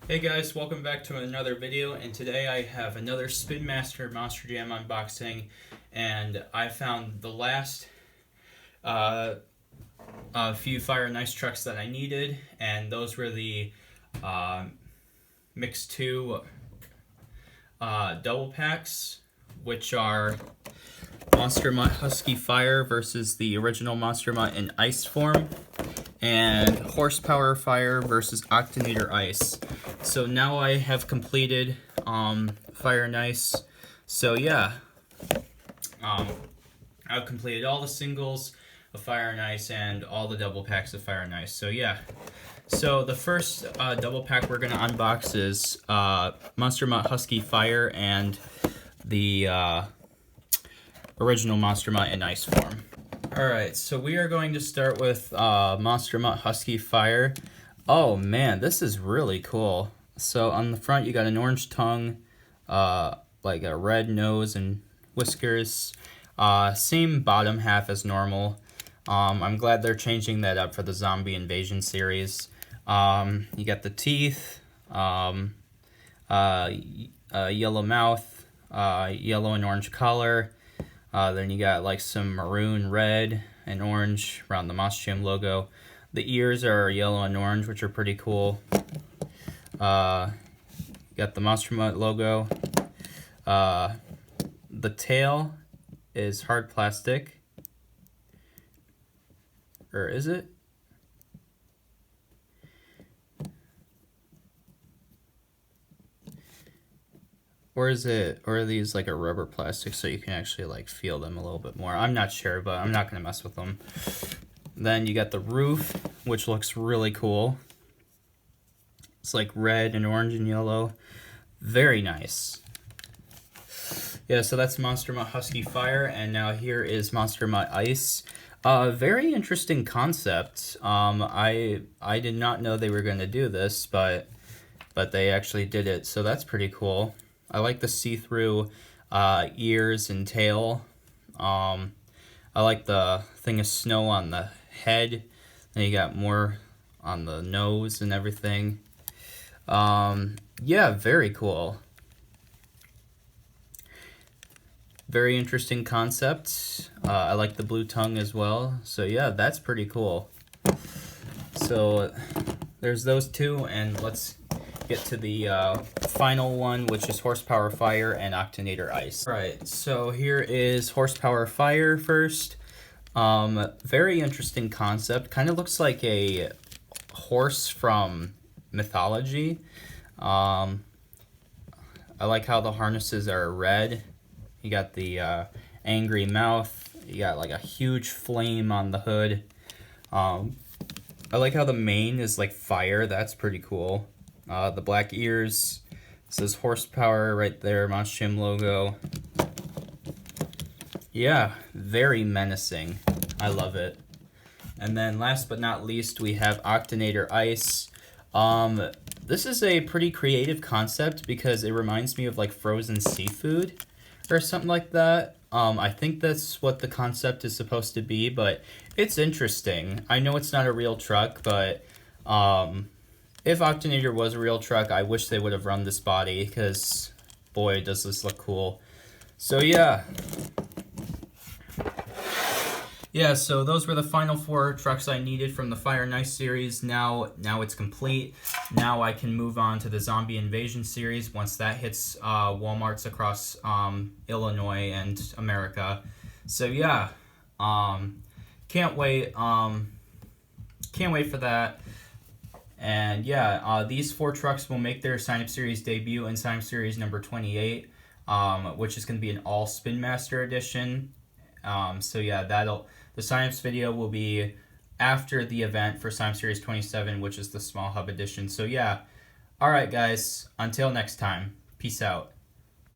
Hey guys, welcome back to another video, and today I have another Spin Master Monster Jam unboxing, and I found the last few Fire and Ice trucks that I needed, and those were the Mix 2 double packs, which are Monster Mutt Husky Fire versus the original Monster Mutt in ice form, and Horsepower Fire versus Octanator Ice. So now I have completed Fire and Ice. So yeah, I've completed all the singles of Fire and Ice and all the double packs of Fire and Ice. So yeah. So the first double pack we're gonna unbox is Monster Mutt Husky Fire and the original Monster Mutt in ice form. Alright, so we are going to start with Monster Mutt Husky Fire. Oh man, this is really cool. So on the front you got an orange tongue, like a red nose and whiskers. Same bottom half as normal. I'm glad they're changing that up for the Zombie Invasion series. You got the teeth, yellow mouth, yellow and orange collar. Then you got like some maroon, red, and orange around the Monster Jam logo. The ears are yellow and orange, which are pretty cool. You got the Monster Mutt logo. The tail is hard plastic. Or is it? Or is it, or are these like a rubber plastic so you can actually like feel them a little bit more? I'm not sure, but I'm not gonna mess with them. Then you got the roof, which looks really cool. It's like red and orange and yellow. Very nice. Yeah, so that's Monster Mutt Husky Fire, and now here is Monster Mutt Ice. Very interesting concept. I did not know they were gonna do this, but they actually did it, so that's pretty cool. I like the see-through ears and tail. I like the thing of snow on the head. Then you got more on the nose and everything. Yeah, very cool. Very interesting concept. I like the blue tongue as well. So yeah, that's pretty cool. So there's those two, and let's get to the final one, which is Horsepower Fire and Octanator Ice. Alright, so here is Horsepower Fire first. Very interesting concept. Kind of looks like a horse from mythology. I like how the harnesses are red. You got the angry mouth. You got like a huge flame on the hood. I like how the mane is like fire. That's pretty cool. The black ears. It says Horsepower right there, Monster Jam logo. Yeah, very menacing. I love it. And then last but not least, we have Octanator Ice. This is a pretty creative concept because it reminds me of like frozen seafood or something like that. I think that's what the concept is supposed to be, but it's interesting. I know it's not a real truck, but if Octanator was a real truck, I wish they would have run this body, because boy, does this look cool. So yeah. Yeah, so those were the final 4 trucks I needed from the Fire and Ice series. Now it's complete. Now I can move on to the Zombie Invasion series once that hits Walmarts across Illinois and America. So yeah, can't wait. Can't wait for that. And yeah, these 4 trucks will make their Sign Up Series debut in Sign Up Series number 28, which is going to be an all Spin Master edition. So yeah, the Sign Ups video will be after the event for Sign Up Series 27, which is the Small Hub edition. So yeah, alright guys, until next time, peace out.